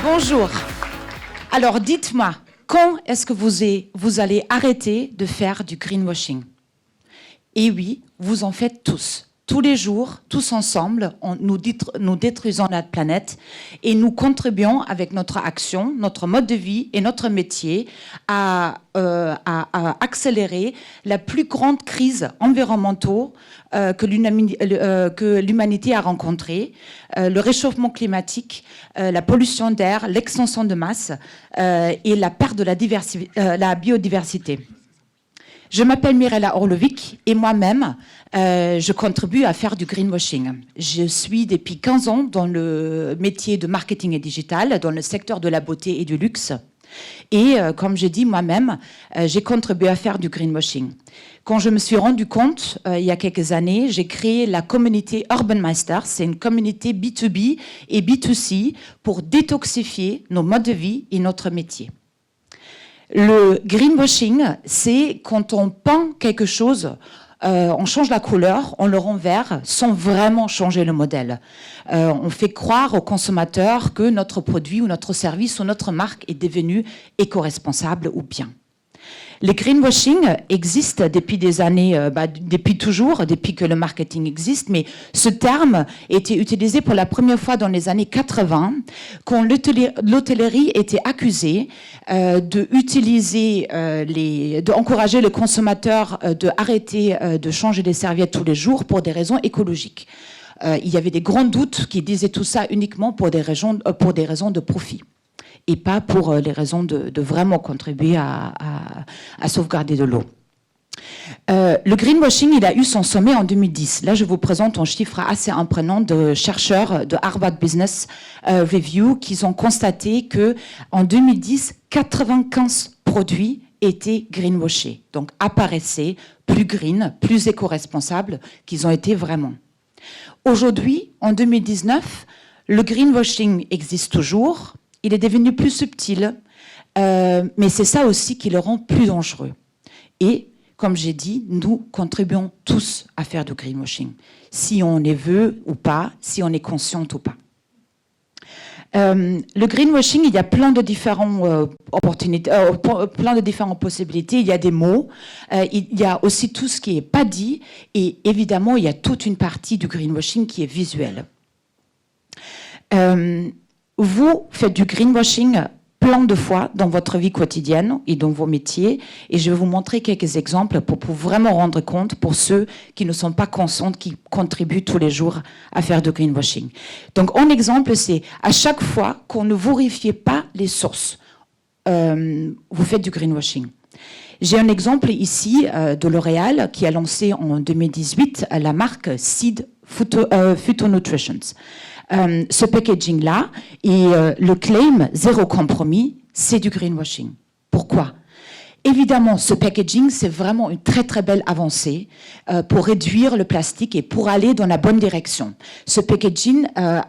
Bonjour. Alors dites-moi, quand est-ce que vous allez arrêter de faire du greenwashing? Et oui, vous en faites tous. Tous les jours, tous ensemble, nous détruisons notre planète et nous contribuons avec notre action, notre mode de vie et notre métier à accélérer la plus grande crise environnementale que l'humanité a rencontrée, le réchauffement climatique, la pollution d'air, l'extinction de masse et la perte de la biodiversité. Je m'appelle Mirella Orlovic et moi-même, je contribue à faire du greenwashing. Je suis depuis 15 ans dans le métier de marketing et digital, dans le secteur de la beauté et du luxe. Et comme j'ai dit moi-même, j'ai contribué à faire du greenwashing. Quand je me suis rendu compte, il y a quelques années, j'ai créé la communauté Urban Masters. C'est une communauté B2B et B2C pour détoxifier nos modes de vie et notre métier. Le greenwashing, c'est quand on peint quelque chose, on change la couleur, on le rend vert sans vraiment changer le modèle. On fait croire aux consommateurs que notre produit ou notre service ou notre marque est devenu éco-responsable ou bien. Le greenwashing existe depuis des années, depuis toujours, depuis que le marketing existe, mais ce terme a été utilisé pour la première fois dans les années 80, quand l'hôtellerie était accusée d'encourager le consommateur d'arrêter de changer les serviettes tous les jours pour des raisons écologiques. Il y avait des grands doutes qui disaient tout ça uniquement pour des raisons de profit, et pas pour les raisons de vraiment contribuer à sauvegarder de l'eau. Le greenwashing, il a eu son sommet en 2010. Là, je vous présente un chiffre assez impressionnant de chercheurs de Harvard Business Review qui ont constaté qu'en 2010, 95 produits étaient greenwashés, donc apparaissaient plus green, plus éco-responsables qu'ils ont été vraiment. Aujourd'hui, en 2019, le greenwashing existe toujours. Il est devenu plus subtil, mais c'est ça aussi qui le rend plus dangereux. Et, comme j'ai dit, nous contribuons tous à faire du greenwashing, si on les veut ou pas, si on est consciente ou pas. Le greenwashing, il y a plein de différentes plein de différentes possibilités. Il y a des mots, il y a aussi tout ce qui n'est pas dit, et évidemment, il y a toute une partie du greenwashing qui est visuelle. Vous faites du greenwashing plein de fois dans votre vie quotidienne et dans vos métiers, et je vais vous montrer quelques exemples pour vraiment rendre compte pour ceux qui ne sont pas conscients, qui contribuent tous les jours à faire du greenwashing. Donc, un exemple, c'est à chaque fois qu'on ne vérifie pas les sources, vous faites du greenwashing. J'ai un exemple ici de L'Oréal qui a lancé en 2018 la marque Seed Phytonutrition. Ce packaging-là et le claim zéro compromis, c'est du greenwashing. Pourquoi? Évidemment, ce packaging, c'est vraiment une très très belle avancée pour réduire le plastique et pour aller dans la bonne direction. Ce packaging a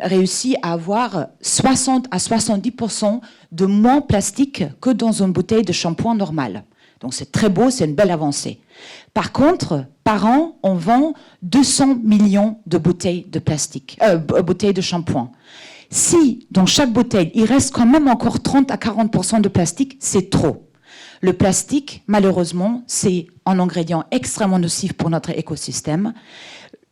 réussi à avoir 60 à 70% de moins plastique que dans une bouteille de shampoing normale. Donc c'est très beau, c'est une belle avancée. Par contre, par an, on vend 200 millions de bouteilles de plastique, bouteilles de shampoing. Si dans chaque bouteille, il reste quand même encore 30 à 40% de plastique, c'est trop. Le plastique, malheureusement, c'est un ingrédient extrêmement nocif pour notre écosystème.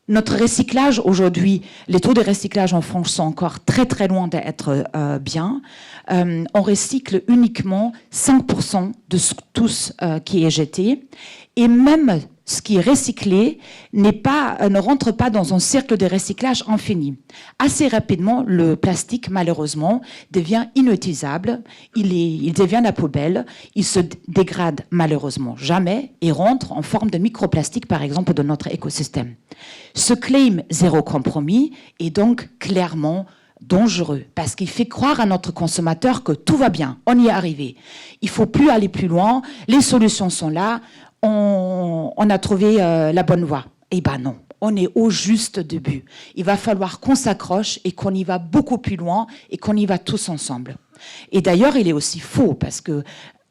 Notre recyclage aujourd'hui, les taux de recyclage en France sont encore très très loin d'être bien. On recycle uniquement 5% de tout ce qui est jeté. Et même ce qui est recyclé ne rentre pas dans un cercle de recyclage infini. Assez rapidement, le plastique, malheureusement, devient inutilisable, il devient la poubelle, il se dégrade malheureusement jamais et rentre en forme de microplastique, par exemple, dans notre écosystème. Ce claim zéro compromis est donc clairement dangereux parce qu'il fait croire à notre consommateur que tout va bien, on y est arrivé. Il ne faut plus aller plus loin, les solutions sont là, on a trouvé la bonne voie. Eh bien non, on est au juste début. Il va falloir qu'on s'accroche et qu'on y va beaucoup plus loin et qu'on y va tous ensemble. Et d'ailleurs, il est aussi faux parce que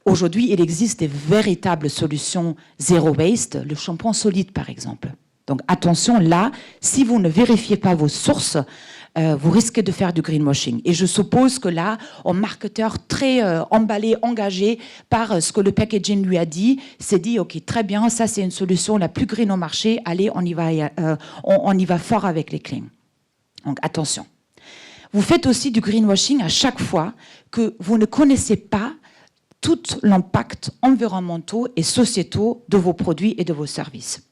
aujourd'hui, il existe des véritables solutions zéro waste, le shampoing solide par exemple. Donc attention là, si vous ne vérifiez pas vos sources, vous risquez de faire du greenwashing. Et je suppose que là, un marketeur très emballé, engagé par ce que le packaging lui a dit, s'est dit, OK, très bien, ça c'est une solution la plus green au marché, allez, on y va fort avec les claims. Donc attention. Vous faites aussi du greenwashing à chaque fois que vous ne connaissez pas tout l'impact environnementaux et sociétaux de vos produits et de vos services.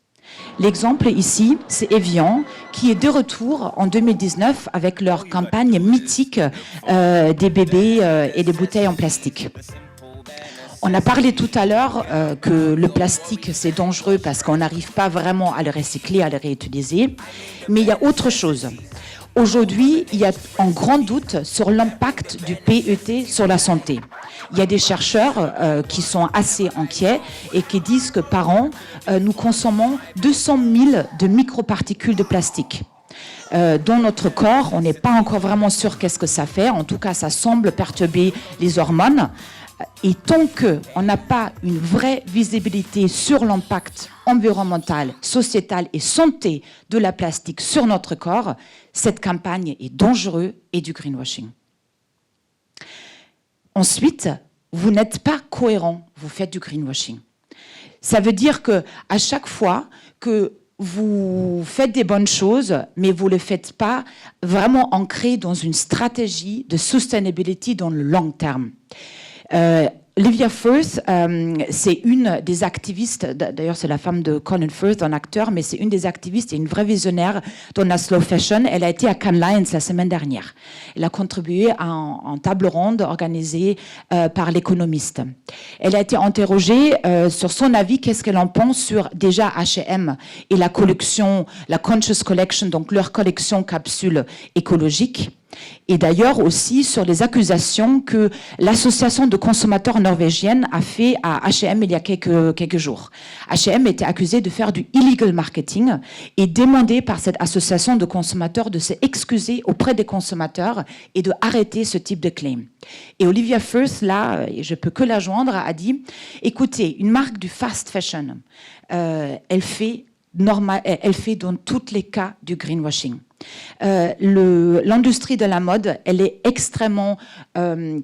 L'exemple ici, c'est Evian, qui est de retour en 2019 avec leur campagne mythique des bébés et des bouteilles en plastique. On a parlé tout à l'heure que le plastique, c'est dangereux parce qu'on n'arrive pas vraiment à le recycler, à le réutiliser. Mais il y a autre chose. Aujourd'hui, il y a un grand doute sur l'impact du PET sur la santé. Il y a des chercheurs qui sont assez inquiets et qui disent que par an, nous consommons 200 000 de microparticules de plastique. Dans notre corps, on n'est pas encore vraiment sûr qu'est-ce que ça fait. En tout cas, ça semble perturber les hormones. Et tant qu'on n'a pas une vraie visibilité sur l'impact environnemental, sociétal et santé de la plastique sur notre corps, cette campagne est dangereuse et du greenwashing. Ensuite, vous n'êtes pas cohérent, vous faites du greenwashing. Ça veut dire qu'à chaque fois que vous faites des bonnes choses, mais vous ne le faites pas vraiment ancré dans une stratégie de sustainability dans le long terme. Olivia Firth, c'est une des activistes, d'ailleurs c'est la femme de Colin Firth, un acteur, mais c'est une des activistes et une vraie visionnaire dans la slow fashion. Elle a été à Cannes Lions la semaine dernière. Elle a contribué à une table ronde organisée par l'Économiste. Elle a été interrogée sur son avis, qu'est-ce qu'elle en pense sur déjà H&M et la collection, la Conscious Collection, donc leur collection capsule écologique. Et d'ailleurs aussi sur les accusations que l'association de consommateurs norvégienne a fait à H&M il y a quelques jours. H&M était accusé de faire du illegal marketing et demandé par cette association de consommateurs de s'excuser auprès des consommateurs et de arrêter ce type de claim. Et Olivia Firth, là, et je peux que la joindre, a dit, écoutez, une marque du fast fashion, elle fait dans tous les cas du greenwashing. L'industrie de la mode, elle est extrêmement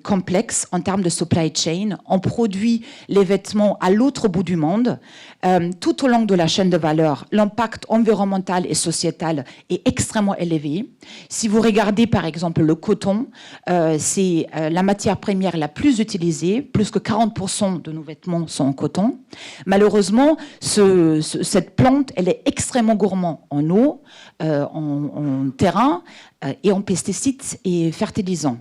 complexe en termes de supply chain. On produit les vêtements à l'autre bout du monde. Tout au long de la chaîne de valeur, l'impact environnemental et sociétal est extrêmement élevé. Si vous regardez par exemple le coton, c'est la matière première la plus utilisée. Plus que 40% de nos vêtements sont en coton. Malheureusement, cette plante, elle est extrêmement gourmande en eau, en terrain et en pesticides et fertilisants.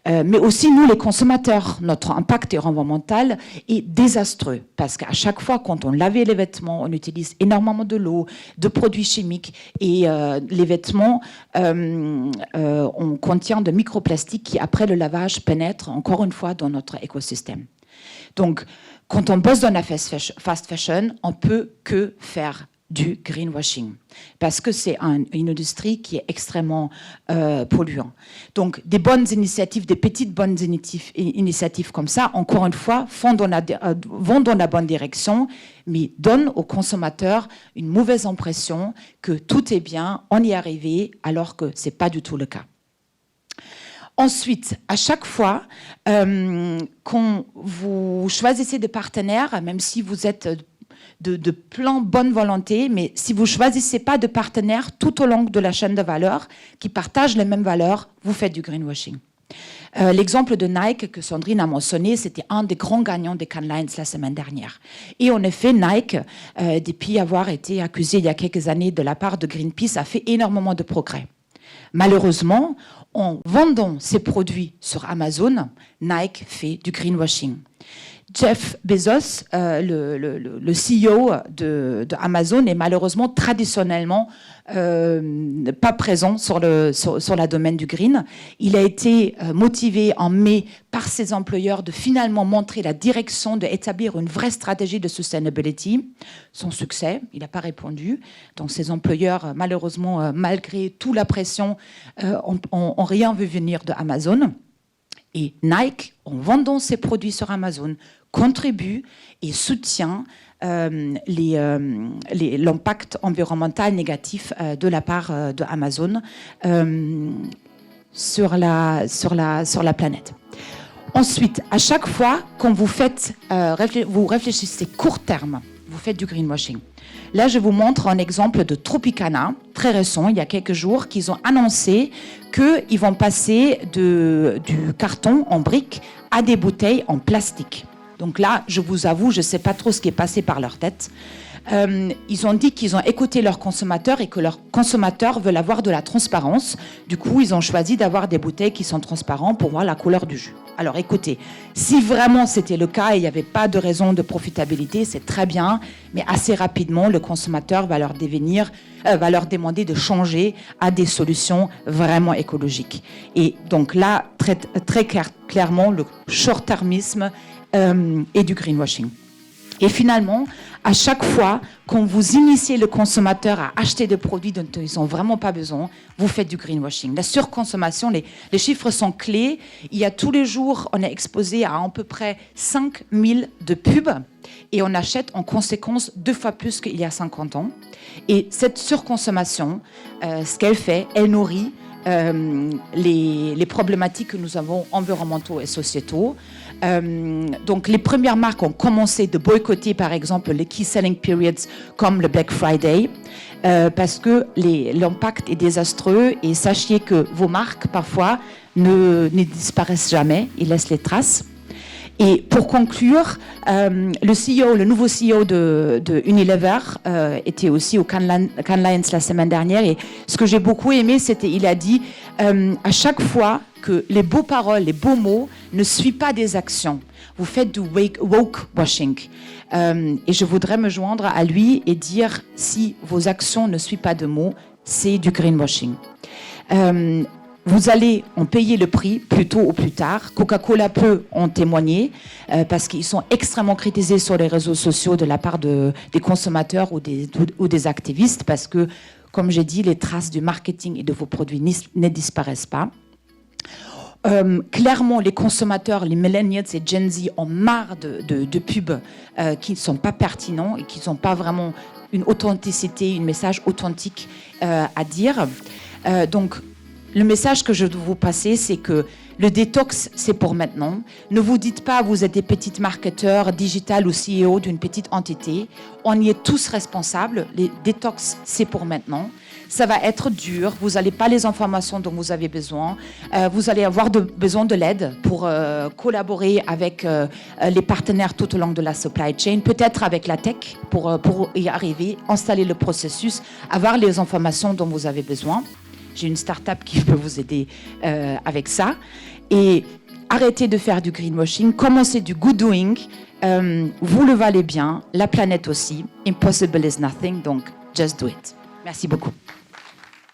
Mais aussi, nous, les consommateurs, notre impact environnemental est désastreux parce qu'à chaque fois, quand on lave les vêtements, on utilise énormément de l'eau, de produits chimiques et les vêtements on contient de microplastiques qui, après le lavage, pénètrent encore une fois dans notre écosystème. Donc, quand on bosse dans la fast fashion, on peut que faire du greenwashing, parce que c'est une industrie qui est extrêmement polluante. Donc, des bonnes initiatives, des petites bonnes initiatives comme ça, encore une fois, vont dans la bonne direction, mais donnent aux consommateurs une mauvaise impression que tout est bien, on y est arrivé, alors que ce n'est pas du tout le cas. Ensuite, à chaque fois, quand vous choisissez des partenaires, même si vous êtes de plein bonne volonté, mais si vous ne choisissez pas de partenaires tout au long de la chaîne de valeur qui partagent les mêmes valeurs, vous faites du greenwashing. L'exemple de Nike que Sandrine a mentionné, c'était un des grands gagnants des Cannes Lions la semaine dernière. Et en effet, Nike, depuis avoir été accusé il y a quelques années de la part de Greenpeace, a fait énormément de progrès. Malheureusement, en vendant ses produits sur Amazon, Nike fait du greenwashing. Jeff Bezos, le CEO de Amazon, est malheureusement traditionnellement pas présent sur la domaine du green. Il a été motivé en mai par ses employeurs de finalement montrer la direction d'établir une vraie stratégie de sustainability. Son succès, il n'a pas répondu. Donc ses employeurs, malheureusement, malgré toute la pression, ont rien vu venir de Amazon. Et Nike, en vendant ses produits sur Amazon, contribue et soutient l'impact environnemental négatif de la part de Amazon sur la planète. Ensuite, à chaque fois, quand vous réfléchissez court terme, vous faites du greenwashing. Là, je vous montre un exemple de Tropicana, très récent, il y a quelques jours, qu'ils ont annoncé qu'ils vont passer du carton en briques à des bouteilles en plastique. Donc là, je vous avoue, je ne sais pas trop ce qui est passé par leur tête. Ils ont dit qu'ils ont écouté leurs consommateurs et que leurs consommateurs veulent avoir de la transparence. Du coup, ils ont choisi d'avoir des bouteilles qui sont transparentes pour voir la couleur du jus. Alors écoutez, si vraiment c'était le cas et il n'y avait pas de raison de profitabilité, c'est très bien, mais assez rapidement, le consommateur va leur demander de changer à des solutions vraiment écologiques. Et donc là, très clairement, le short-termisme et du greenwashing. Et finalement, à chaque fois qu'on vous initiez le consommateur à acheter des produits dont ils n'ont vraiment pas besoin, vous faites du greenwashing. La surconsommation, les chiffres sont clés. Il y a tous les jours, on est exposé à peu près 5000 de pubs et on achète en conséquence 2 fois plus qu'il y a 50 ans. Et cette surconsommation, ce qu'elle fait, elle nourrit les problématiques que nous avons environnementaux et sociétaux. Donc les premières marques ont commencé de boycotter par exemple les key selling periods comme le Black Friday parce que l'impact est désastreux et sachez que vos marques parfois ne disparaissent jamais, ils laissent les traces. Et pour conclure, le nouveau CEO de Unilever était aussi au Cannes Lions la semaine dernière. Et ce que j'ai beaucoup aimé, c'était il a dit à chaque fois que les beaux paroles, les beaux mots ne suivent pas des actions. Vous faites du woke washing. Et je voudrais me joindre à lui et dire si vos actions ne suivent pas de mots, c'est du greenwashing. Vous allez en payer le prix plus tôt ou plus tard. Coca-Cola peut en témoigner parce qu'ils sont extrêmement critiqués sur les réseaux sociaux de la part des consommateurs ou des activistes parce que, comme j'ai dit, les traces du marketing et de vos produits ne disparaissent pas. Clairement, les consommateurs, les millennials et Gen Z ont marre de pubs qui ne sont pas pertinents et qui n'ont pas vraiment une authenticité, un message authentique à dire. Donc, le message que je dois vous passer, c'est que le détox, c'est pour maintenant. Ne vous dites pas, vous êtes des petits marketeurs digital ou CEO d'une petite entité. On y est tous responsables. Les détox, c'est pour maintenant. Ça va être dur. Vous n'allez pas les informations dont vous avez besoin. Vous allez avoir besoin de l'aide pour collaborer avec les partenaires tout au long de la supply chain, peut-être avec la tech pour y arriver, installer le processus, avoir les informations dont vous avez besoin. J'ai une start-up qui peut vous aider avec ça. Et arrêtez de faire du greenwashing, commencez du good doing. Vous le valez bien, la planète aussi. Impossible is nothing, donc just do it. Merci beaucoup.